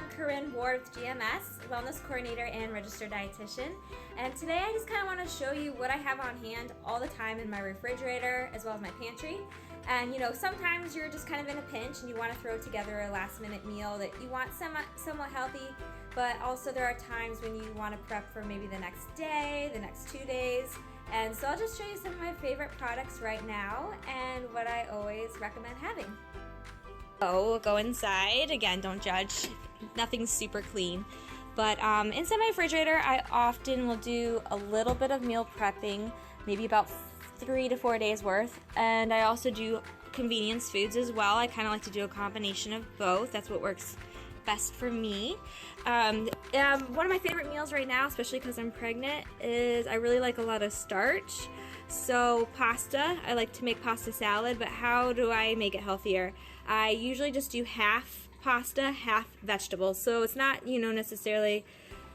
I'm Corinne Ward with GMS, Wellness Coordinator and Registered Dietitian. And today I just kind of want to show you what I have on hand all the time in my refrigerator as well as my pantry. And sometimes you're just kind of in a pinch and you want to throw together a last minute meal that you want somewhat healthy, but also there are times when you want to prep for maybe the next day, the next 2 days. And so I'll just show you some of my favorite products right now and what I always recommend having. So we'll go inside. Again, don't judge. Nothing's super clean. But inside my refrigerator, I often will do a little bit of meal prepping, maybe about 3 to 4 days worth. And I also do convenience foods as well. I kind of like to do a combination of both. That's what works best for me. One of my favorite meals right now, especially because I'm pregnant, is I really like a lot of starch. So pasta, I like to make pasta salad, but how do I make it healthier? I usually just do half pasta, half vegetables. So it's not, necessarily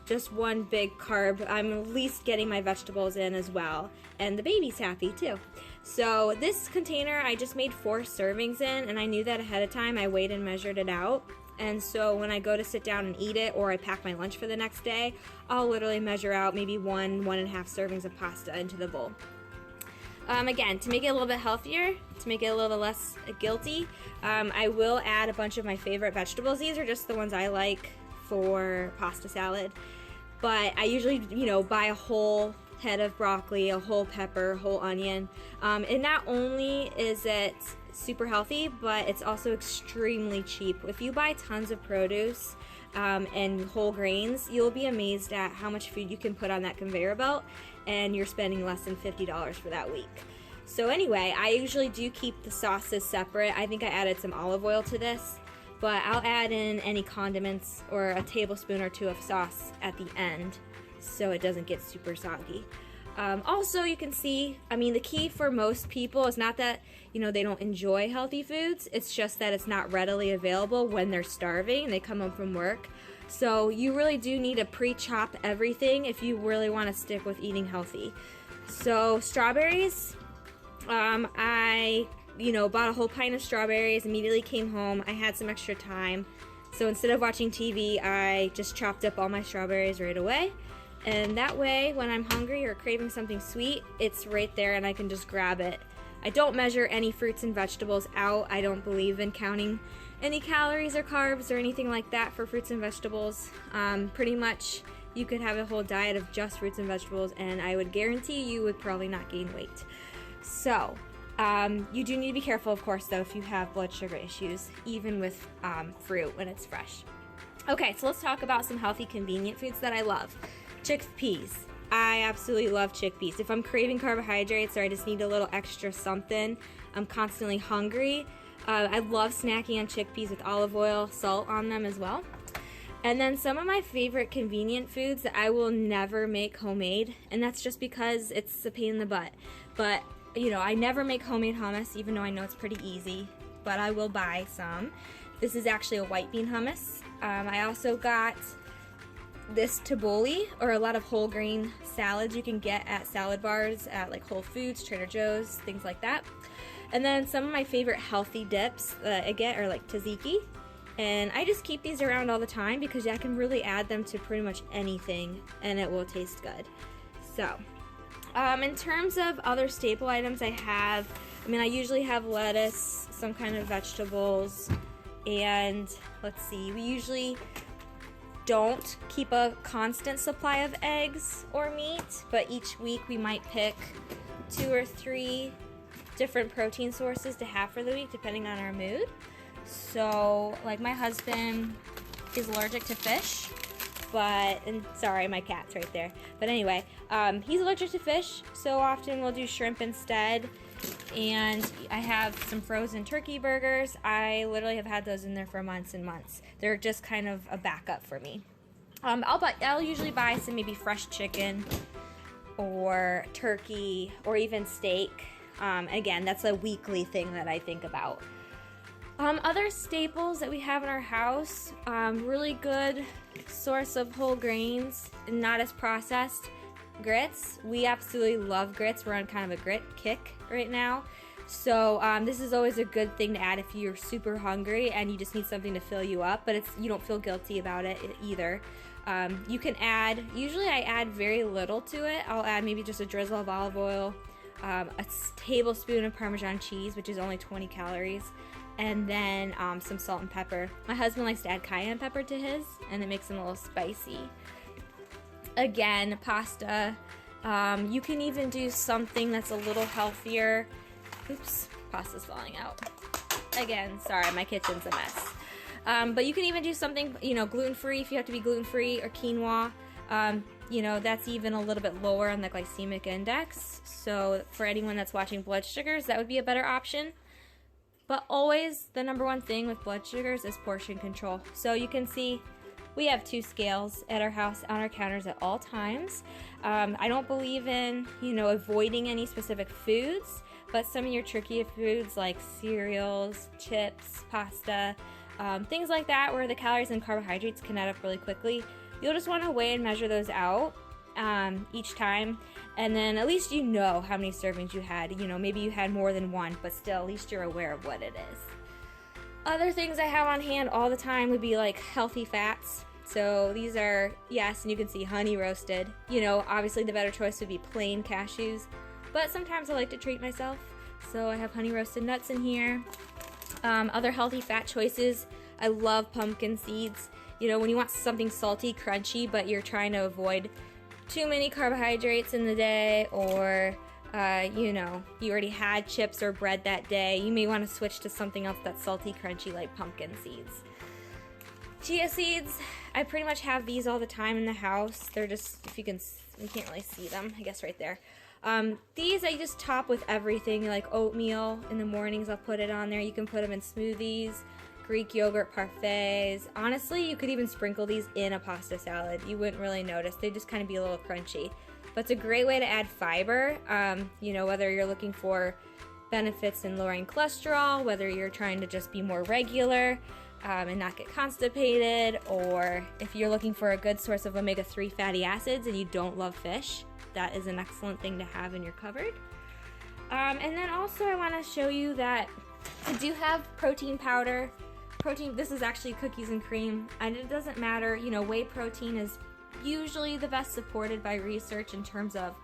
just one big carb. I'm at least getting my vegetables in as well. And the baby's happy too. So this container, I just made 4 servings in, and I knew that ahead of time. I weighed and measured it out. And so when I go to sit down and eat it, or I pack my lunch for the next day, I'll literally measure out maybe 1.5 servings of pasta into the bowl. Again, to make it a little bit healthier, to make it a little less guilty, I will add a bunch of my favorite vegetables. These are just the ones I like for pasta salad. But I usually, buy a whole head of broccoli, a whole pepper, a whole onion. And not only is it super healthy, but it's also extremely cheap. If you buy tons of produce and whole grains, you'll be amazed at how much food you can put on that conveyor belt, and you're spending less than $50 for that week. So anyway, I usually do keep the sauces separate. I think I added some olive oil to this, but I'll add in any condiments or a tablespoon or 2 of sauce at the end so it doesn't get super soggy. Also, you can see, the key for most people is not that, they don't enjoy healthy foods. It's just that it's not readily available when they're starving and they come home from work. So you really do need to pre-chop everything if you really want to stick with eating healthy. So strawberries, I, bought a whole pint of strawberries, immediately came home. I had some extra time. So instead of watching TV, I just chopped up all my strawberries right away. And that way, when I'm hungry or craving something sweet, it's right there and I can just grab it. I don't measure any fruits and vegetables out. I don't believe in counting any calories or carbs or anything like that for fruits and vegetables. Pretty much, you could have a whole diet of just fruits and vegetables, and I would guarantee you would probably not gain weight. So, you do need to be careful, of course, though, if you have blood sugar issues, even with fruit when it's fresh. Okay, so let's talk about some healthy, convenient foods that I love. Chickpeas. I absolutely love chickpeas. If I'm craving carbohydrates or I just need a little extra something, I'm constantly hungry, I love snacking on chickpeas with olive oil, salt on them as well. And then some of my favorite convenient foods that I will never make homemade, and that's just because it's a pain in the butt. But, I never make homemade hummus, even though I know it's pretty easy, but I will buy some. This is actually a white bean hummus. I also got this tabbouleh, or a lot of whole grain salads you can get at salad bars at like Whole Foods, Trader Joe's, things like that. And then some of my favorite healthy dips that I get are like tzatziki. And I just keep these around all the time because I can really add them to pretty much anything and it will taste good. So, in terms of other staple items I usually have lettuce, some kind of vegetables, and let's see, we usually don't keep a constant supply of eggs or meat, but each week we might pick 2 or 3 different protein sources to have for the week depending on our mood. So, like, my husband is allergic to fish, and sorry, my cat's right there. But anyway, he's allergic to fish, so often we'll do shrimp instead. And I have some frozen turkey burgers. I literally have had those in there for months and months. They're just kind of a backup for me. I'll usually buy some maybe fresh chicken or turkey or even steak. Again, that's a weekly thing that I think about. Other staples that we have in our house, really good source of whole grains and not as processed. Grits. We absolutely love grits. We're on kind of a grit kick right now. So this is always a good thing to add if you're super hungry and you just need something to fill you up, but you don't feel guilty about it either. You can add, usually I add very little to it. I'll add maybe just a drizzle of olive oil, a tablespoon of Parmesan cheese, which is only 20 calories, and then some salt and pepper. My husband likes to add cayenne pepper to his, and it makes them a little spicy. Again, pasta. You can even do something that's a little healthier. Oops, pasta's falling out. Again, sorry, my kitchen's a mess. But you can even do something, gluten-free if you have to be gluten-free, or quinoa. That's even a little bit lower on the glycemic index. So for anyone that's watching blood sugars, that would be a better option. But always, the number one thing with blood sugars is portion control. So you can see we have 2 scales at our house on our counters at all times. I don't believe in, avoiding any specific foods, but some of your trickier foods like cereals, chips, pasta, things like that where the calories and carbohydrates can add up really quickly, you'll just want to weigh and measure those out each time, and then at least you know how many servings you had. Maybe you had more than one, but still, at least you're aware of what it is. Other things I have on hand all the time would be like healthy fats. So these are, yes, and you can see honey roasted. Obviously the better choice would be plain cashews, but sometimes I like to treat myself. So I have honey roasted nuts in here. Other healthy fat choices, I love pumpkin seeds. When you want something salty, crunchy, but you're trying to avoid too many carbohydrates in the day, or you already had chips or bread that day, you may want to switch to something else that's salty, crunchy, like pumpkin seeds. Chia seeds, I pretty much have these all the time in the house. They're just, you can't really see them, I guess right there. These I just top with everything, like oatmeal. In the mornings I'll put it on there. You can put them in smoothies, Greek yogurt parfaits. Honestly, you could even sprinkle these in a pasta salad. You wouldn't really notice. They just kind of be a little crunchy. But it's a great way to add fiber, whether you're looking for benefits in lowering cholesterol, whether you're trying to just be more regular and not get constipated, or if you're looking for a good source of omega-3 fatty acids and you don't love fish, that is an excellent thing to have in your cupboard. And then also I want to show you that I do have protein powder. This is actually cookies and cream, and it doesn't matter, whey protein is usually the best supported by research in terms of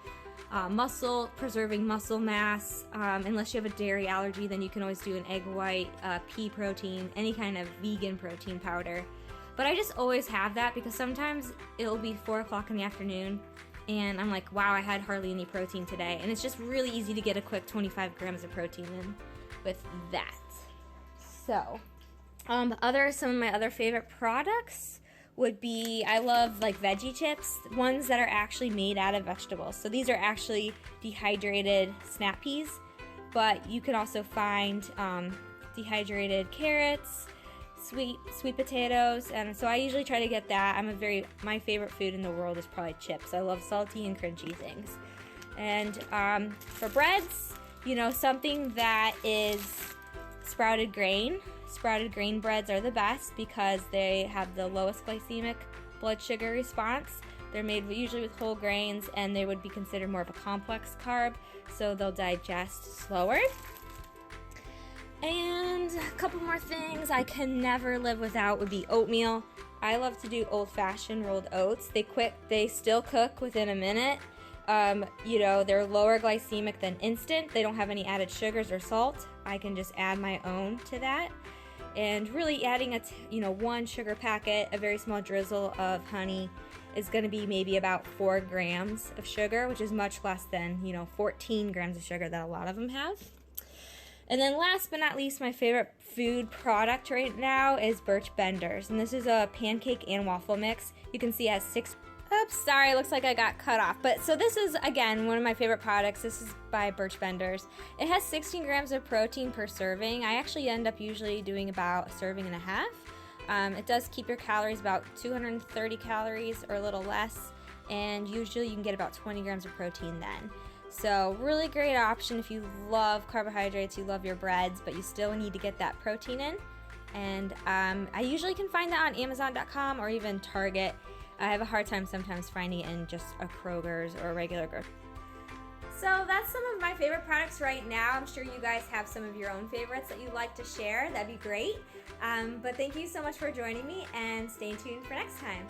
preserving muscle mass. Unless you have a dairy allergy, then you can always do an egg white, pea protein, any kind of vegan protein powder. But I just always have that because sometimes it'll be 4 o'clock in the afternoon and I'm like, wow, I had hardly any protein today. And it's just really easy to get a quick 25 grams of protein in with that. So, some of my other favorite products would be, I love like veggie chips, ones that are actually made out of vegetables. So these are actually dehydrated snap peas, but you can also find dehydrated carrots, sweet potatoes, and so I usually try to get that. My favorite food in the world is probably chips. I love salty and crunchy things. And for breads, something that is sprouted grain. Sprouted grain breads are the best because they have the lowest glycemic blood sugar response. They're made usually with whole grains, and they would be considered more of a complex carb, so they'll digest slower. And a couple more things I can never live without would be oatmeal. I love to do old-fashioned rolled oats. They still cook within a minute. They're lower glycemic than instant. They don't have any added sugars or salt. I can just add my own to that. And really adding 1 sugar packet, a very small drizzle of honey is going to be maybe about 4 grams of sugar, which is much less than, 14 grams of sugar that a lot of them have. And then last but not least, my favorite food product right now is Birch Benders. And this is a pancake and waffle mix. You can see it has 6... Oops, sorry, looks like I got cut off. But so this is, again, one of my favorite products. This is by Birch Benders. It has 16 grams of protein per serving. I actually end up usually doing about a serving and a half. It does keep your calories about 230 calories or a little less. And usually you can get about 20 grams of protein then. So really great option if you love carbohydrates, you love your breads, but you still need to get that protein in. And I usually can find that on Amazon.com or even Target. I have a hard time sometimes finding it in just a Kroger's or a regular grocery. So that's some of my favorite products right now. I'm sure you guys have some of your own favorites that you'd like to share. That'd be great. But thank you so much for joining me, and stay tuned for next time.